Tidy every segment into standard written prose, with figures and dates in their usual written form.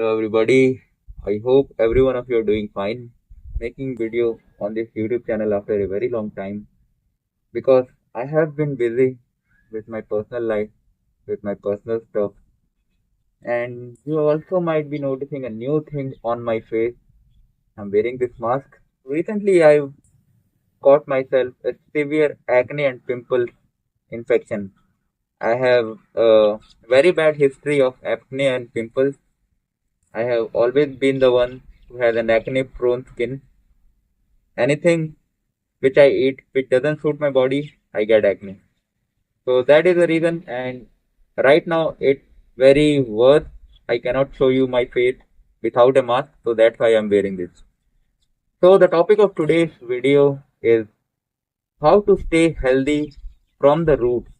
Hello everybody. I hope every one of you are doing fine. Making video on this YouTube channel after a very long time because I have been busy with my personal life, with my personal stuff, and you also might be noticing a new thing on my face. I'm wearing this mask. Recently, I've caught myself a severe acne and pimple infection. I have a very bad history of acne and pimples. I have always been the one who has an acne prone skin. Anything which I eat which doesn't suit my body, I get acne. So that is the reason. And right now it's very worse. I cannot show you my face without a mask. So that's why I'm wearing this. So the topic of today's video is how to stay healthy from the roots,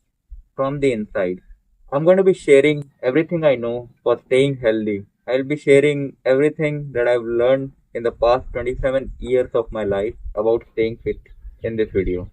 from the inside. I'm going to be sharing everything I know for staying healthy. I'll be sharing everything that I've learned in the past 27 years of my life about staying fit in this video.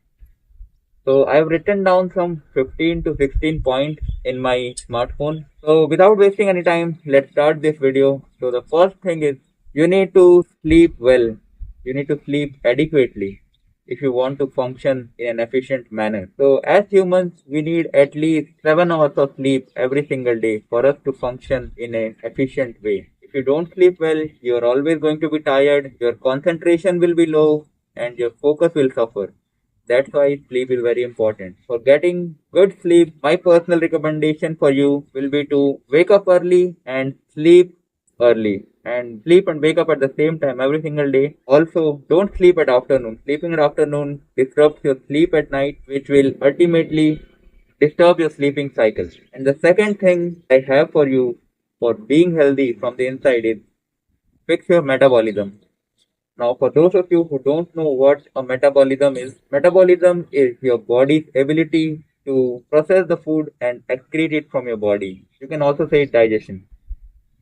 So I've written down some 15 to 16 points in my smartphone. So without wasting any time, let's start this video. So the first thing is you need to sleep well. You need to sleep adequately if you want to function in an efficient manner. So as humans, we need at least 7 hours of sleep every single day for us to function in an efficient way. If you don't sleep well, you're always going to be tired, your concentration will be low, and your focus will suffer. That's why sleep is very important. For getting good sleep, my personal recommendation for you will be to wake up early and sleep early. And sleep and wake up at the same time every single day. Also, don't sleep at afternoon. Sleeping at afternoon disrupts your sleep at night, which will ultimately disturb your sleeping cycle. And the second thing I have for you for being healthy from the inside is fix your metabolism. Now, for those of you who don't know what a metabolism is your body's ability to process the food and excrete it from your body. You can also say digestion.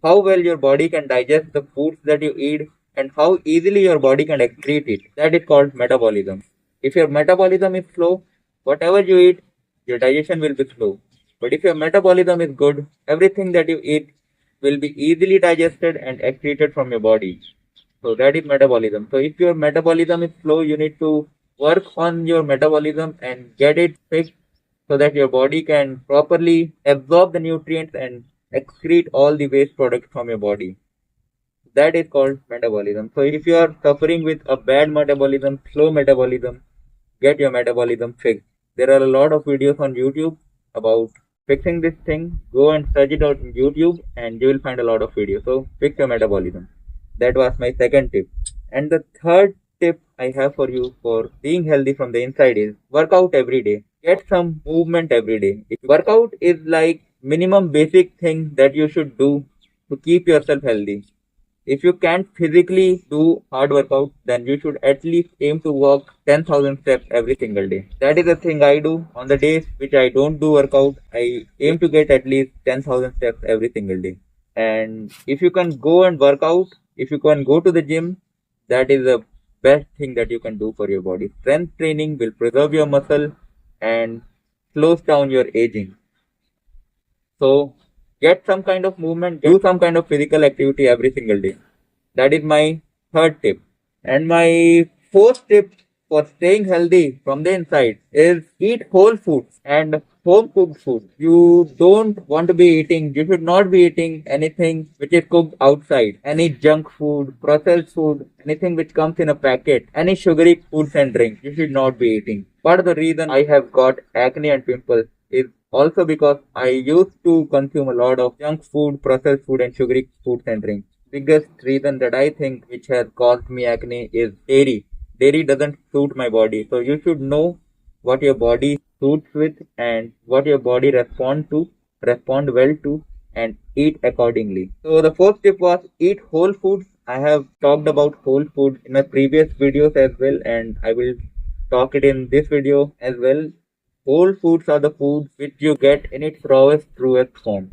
How well your body can digest the foods that you eat and how easily your body can excrete it. That is called metabolism. If your metabolism is slow, whatever you eat, your digestion will be slow. But if your metabolism is good, everything that you eat will be easily digested and excreted from your body. So that is metabolism. So if your metabolism is slow, you need to work on your metabolism and get it fixed so that your body can properly absorb the nutrients and excrete all the waste products from your body. That is called metabolism. So if you are suffering with a bad metabolism, slow metabolism, get your metabolism fixed. There are a lot of videos on YouTube about fixing this thing. Go and search it out on YouTube and you will find a lot of videos. So fix your metabolism. That was my second tip. And the third tip I have for you for being healthy from the inside is work out every day. Get some movement every day. Workout is like minimum basic thing that you should do to keep yourself healthy. If you can't physically do hard workout, then you should at least aim to walk 10,000 steps every single day. That is the thing I do. On the days which I don't do workout, I aim to get at least 10,000 steps every single day. And if you can go and work out, if you can go to the gym, that is the best thing that you can do for your body. Strength training will preserve your muscle and slows down your aging. So get some kind of movement, do some kind of physical activity every single day. That is my third tip. And my fourth tip for staying healthy from the inside is eat whole foods and home cooked food. You don't want to be eating, you should not be eating anything which is cooked outside. Any junk food, processed food, anything which comes in a packet, any sugary foods and drinks, you should not be eating. Part of the reason I have got acne and pimples is also because I used to consume a lot of junk food, processed food and sugary foods and drinks. Biggest reason that I think which has caused me acne is dairy. Dairy doesn't suit my body. So you should know what your body suits with and what your body respond well to and eat accordingly. So the first tip was eat whole foods. I have talked about whole food in my previous videos as well and I will talk it in this video as well. Whole foods are the foods which you get in its rawest, truest form.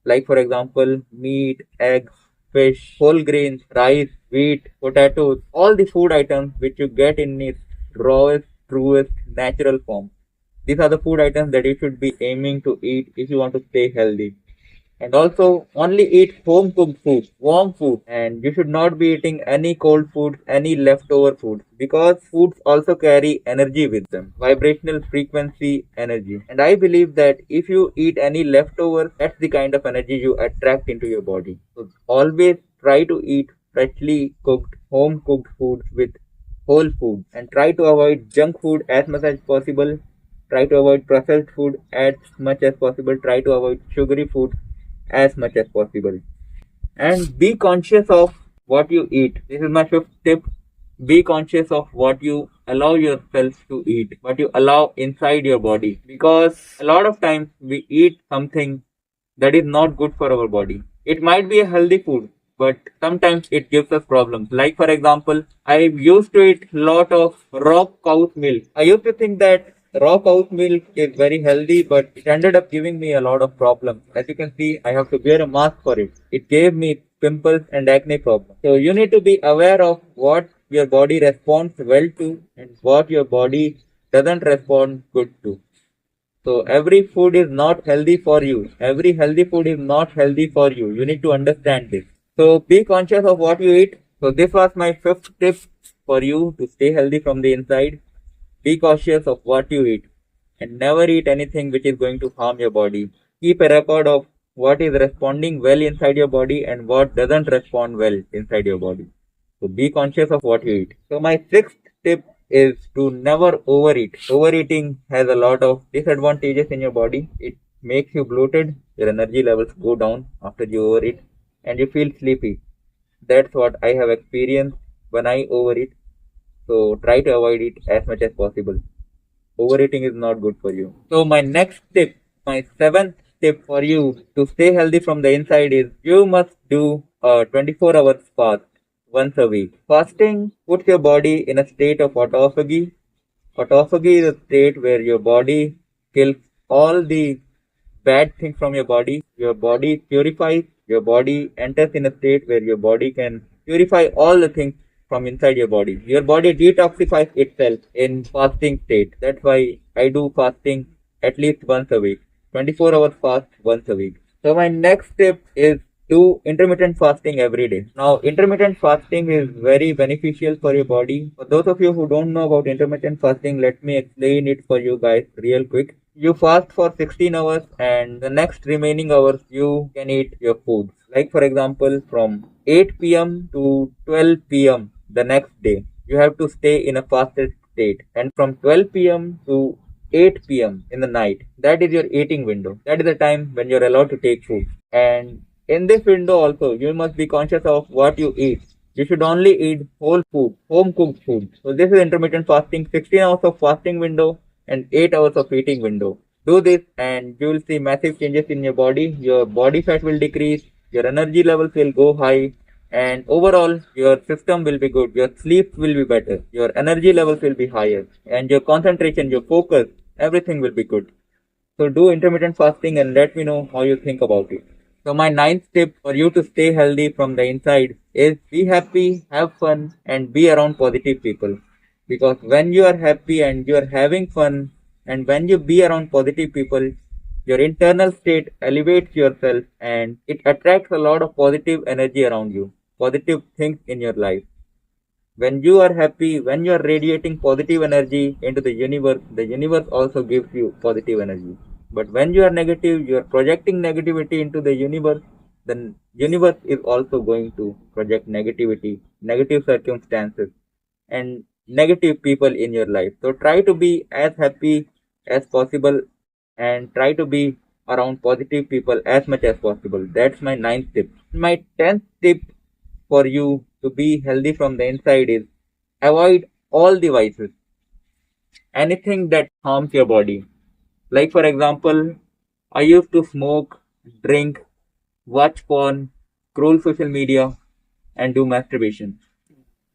Like for example, meat, eggs, fish, whole grains, rice, wheat, potatoes, all the food items which you get in its rawest, truest, natural form. These are the food items that you should be aiming to eat if you want to stay healthy. And also only eat home cooked food, warm food, and you should not be eating any cold food, any leftover food, because foods also carry energy with them, vibrational frequency energy. And I believe that if you eat any leftover, that's the kind of energy you attract into your body. So always try to eat freshly cooked, home cooked foods with whole food, and try to avoid junk food as much as possible. Try to avoid processed food as much as possible. Try to avoid sugary food as much as possible. And be conscious of what you eat. This is my fifth tip. Be conscious of what you allow yourself to eat, what you allow inside your body. Because a lot of times we eat something that is not good for our body. It might be a healthy food, but sometimes it gives us problems. Like for example, I used to eat lot of raw cow's milk. I used to think that raw cow's milk is very healthy, but it ended up giving me a lot of problems. As you can see, I have to wear a mask for it. It gave me pimples and acne problems. So you need to be aware of what your body responds well to and what your body doesn't respond good to. So every food is not healthy for you. Every healthy food is not healthy for you. You need to understand this. So be conscious of what you eat. So this was my fifth tip for you to stay healthy from the inside. Be cautious of what you eat and never eat anything which is going to harm your body. Keep a record of what is responding well inside your body and what doesn't respond well inside your body. So be conscious of what you eat. So my sixth tip is to never overeat. Overeating has a lot of disadvantages in your body. It makes you bloated, your energy levels go down after you overeat, and you feel sleepy. That's what I have experienced when I overeat. So try to avoid it as much as possible. Overeating is not good for you. So my next tip, my seventh tip for you to stay healthy from the inside is you must do a 24 hours fast once a week. Fasting puts your body in a state of autophagy. Autophagy is a state where your body kills all the bad things from your body purifies, your body enters in a state where your body can purify all the things from inside your body. Your body detoxifies itself in fasting state. That's why I do fasting at least once a week. 24 hours fast once a week. So my next tip is do intermittent fasting every day. Now, intermittent fasting is very beneficial for your body. For those of you who don't know about intermittent fasting, let me explain it for you guys real quick. You fast for 16 hours and the next remaining hours you can eat your food. Like for example, from 8 p.m. to 12 p.m. the next day, you have to stay in a fasted state. And from 12 p.m. to 8 p.m. in the night, that is your eating window. That is the time when you're allowed to take food. And in this window also, you must be conscious of what you eat. You should only eat whole food, home cooked food. So this is intermittent fasting, 16 hours of fasting window and 8 hours of eating window. Do this and you will see massive changes in your body. Your body fat will decrease, your energy levels will go high, and overall your system will be good, your sleep will be better, your energy levels will be higher, and your concentration, your focus, everything will be good. So do intermittent fasting and let me know how you think about it. So my ninth tip for you to stay healthy from the inside is be happy, have fun, and be around positive people. Because when you are happy and you are having fun, and when you be around positive people, your internal state elevates yourself and it attracts a lot of positive energy around you, positive things in your life. When you are happy, when you are radiating positive energy into the universe also gives you positive energy. But when you are negative, you are projecting negativity into the universe, then universe is also going to project negativity, negative circumstances, and negative people in your life. So try to be as happy as possible and try to be around positive people as much as possible. That's my ninth tip. My 10th tip for you to be healthy from the inside is avoid all the vices, anything that harms your body. Like for example, I used to smoke, drink, watch porn, scroll social media, and do masturbation.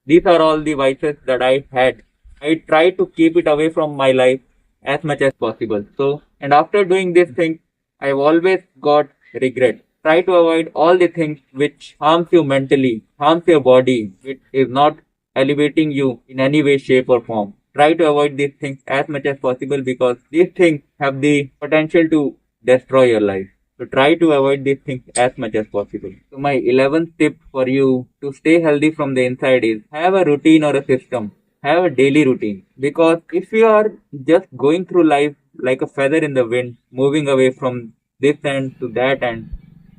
These are all the vices that I had. I tried to keep it away from my life as much as possible. So, and after doing these things, I've always got regret. Try to avoid all the things which harms you mentally, harms your body, which is not elevating you in any way, shape or form. Try to avoid these things as much as possible because these things have the potential to destroy your life. So try to avoid these things as much as possible. So my 11th tip for you to stay healthy from the inside is have a routine or a system. Have a daily routine. Because if you are just going through life like a feather in the wind, moving away from this end to that end,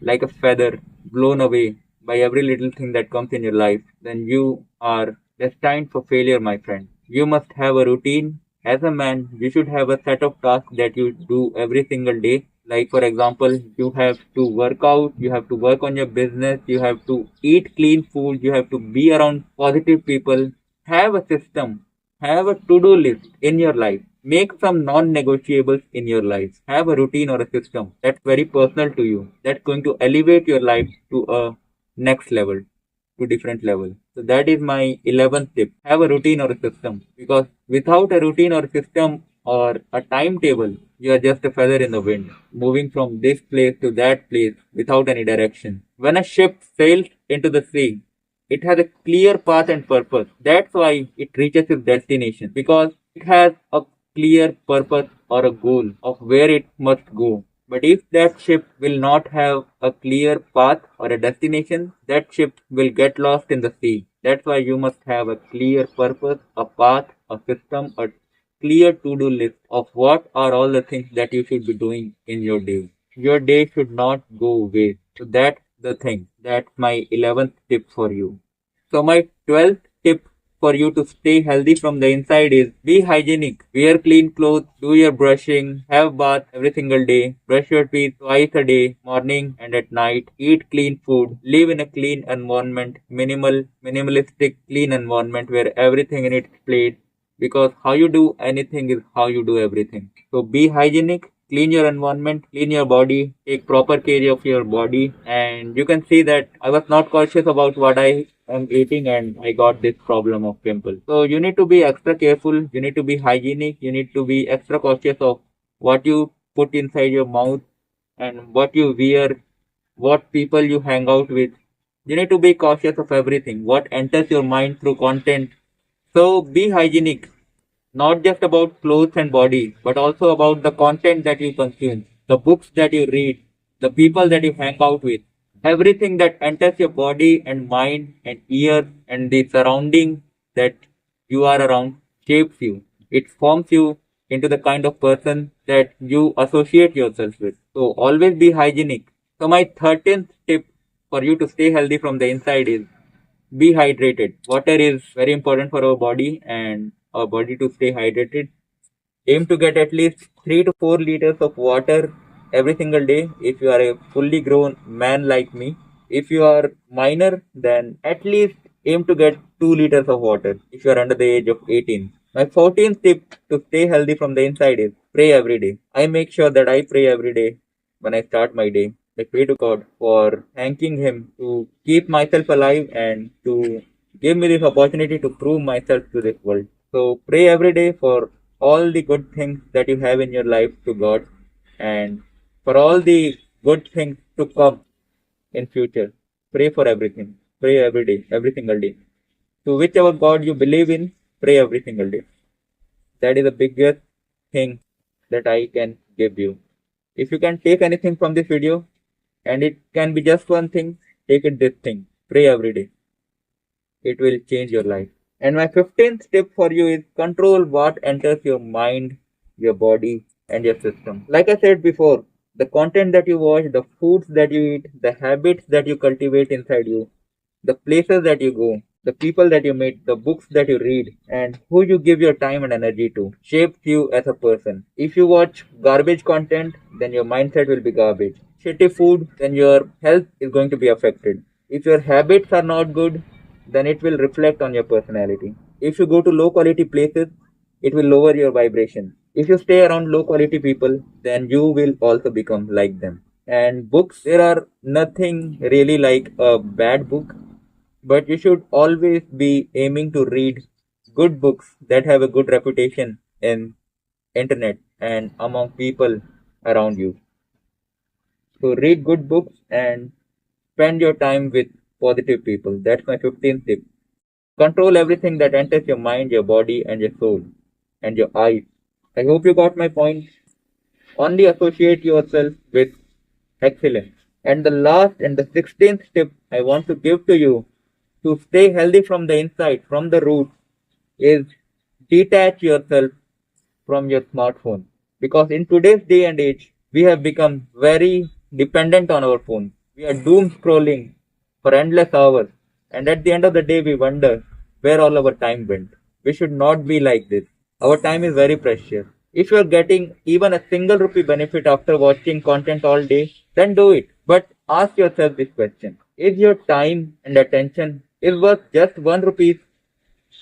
like a feather blown away by every little thing that comes in your life, then you are destined for failure, my friend. You must have a routine. As a man, you should have a set of tasks that you do every single day. Like, for example, you have to work out, you have to work on your business, you have to eat clean food, you have to be around positive people. Have a system, have a to do list in your life. Make some non negotiables in your life. Have a routine or a system that's very personal to you, that's going to elevate your life to a next level, to different level. So that is my 11th tip. Have a routine or a system, because without a routine or system or a timetable, you are just a feather in the wind, moving from this place to that place without any direction. When a ship sails into the sea, it has a clear path and purpose. That's why it reaches its destination, because it has a clear purpose or a goal of where it must go. But if that ship will not have a clear path or a destination, that ship will get lost in the sea. That's why you must have a clear purpose, a path, a system, a clear to-do list of what are all the things that you should be doing in your day. Your day should not go waste. So that's the thing. That's my 11th tip for you. So my 12th tip for you to stay healthy from the inside is be hygienic. Wear clean clothes, do your brushing, have bath every single day, brush your teeth twice a day, morning and at night, eat clean food, live in a clean environment, minimalistic clean environment where everything in its place, because how you do anything is how you do everything. So be hygienic, clean your environment, clean your body, take proper care of your body, and you can see that I was not cautious about what I am eating and I got this problem of pimple. So you need to be extra careful, you need to be hygienic, you need to be extra cautious of what you put inside your mouth and what you wear, what people you hang out with. You need to be cautious of everything, what enters your mind through content. So be hygienic, not just about clothes and body, but also about the content that you consume, the books that you read, the people that you hang out with. Everything that enters your body and mind and ear and the surrounding that you are around shapes you. It forms you into the kind of person that you associate yourself with. So always be hygienic. So my 13th tip for you to stay healthy from the inside is be hydrated. Water is very important for our body and our body to stay hydrated. Aim to get at least 3 to 4 liters of water every single day if you are a fully grown man like me. If you are minor, then at least aim to get 2 liters of water if you are under the age of 18. My 14th tip to stay healthy from the inside is pray every day. I make sure that I pray every day when I start my day. I pray to God for thanking Him to keep myself alive and to give me this opportunity to prove myself to this world. So pray every day for all the good things that you have in your life to God and for all the good things to come in future. Pray for everything. Pray every day, every single day. To whichever God you believe in, pray every single day. That is the biggest thing that I can give you. If you can take anything from this video, and it can be just one thing, take it this thing. Pray every day. It will change your life. And my 15th tip for you is control what enters your mind, your body, and your system. Like I said before, the content that you watch, the foods that you eat, the habits that you cultivate inside you, the places that you go, the people that you meet, the books that you read, and who you give your time and energy to shapes you as a person. If you watch garbage content, then your mindset will be garbage. Shitty food, then your health is going to be affected. If your habits are not good, then it will reflect on your personality. If you go to low quality places, it will lower your vibration. If you stay around low quality people, then you will also become like them. And books, there are nothing really like a bad book, but you should always be aiming to read good books that have a good reputation in internet and among people around you. So read good books and spend your time with positive people. That's my 15th tip. Control everything that enters your mind, your body, and your soul, and your eyes. I hope you got my point. Only associate yourself with Excellent. And the last and the 16th tip I want to give to you to stay healthy from the inside, from the root, is detach yourself from your smartphone. Because in today's day and age, we have become very dependent on our phone. We are doom scrolling for endless hours. And at the end of the day, we wonder where all our time went. We should not be like this. Our time is very precious. If you are getting even a single rupee benefit after watching content all day, then do it. But ask yourself this question. Is your time and attention is worth just 1 rupee?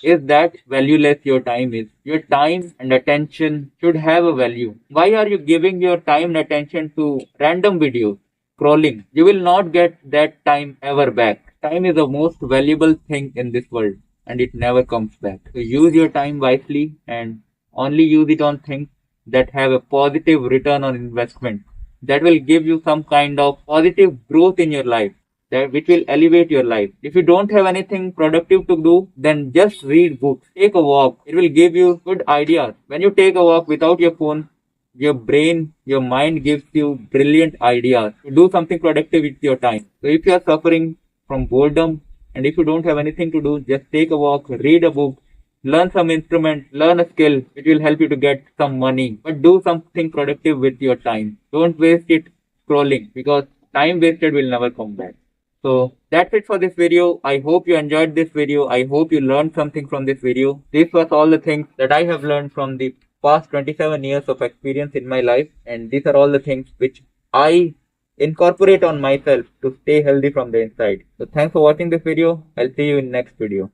Is that valueless your time is? Your time and attention should have a value. Why are you giving your time and attention to random videos, scrolling? You will not get that time ever back. Time is the most valuable thing in this world and it never comes back. So use your time wisely and only use it on things that have a positive return on investment that will give you some kind of positive growth in your life that which will elevate your life. If you don't have anything productive to do, then just read books. Take a walk. It will give you good ideas. When you take a walk without your phone, your brain, your mind gives you brilliant ideas to do something productive with your time. So if you are suffering from boredom and if you don't have anything to do, just take a walk, read a book, learn some instrument, learn a skill which will help you to get some money. But do something productive with your time. Don't waste it scrolling because time wasted will never come back. So that's it for this video. I hope you enjoyed this video. I hope you learned something from this video. This was all the things that I have learned from the past 27 years of experience in my life. And these are all the things which I incorporate on myself to stay healthy from the inside. So thanks for watching this video. I'll see you in next video.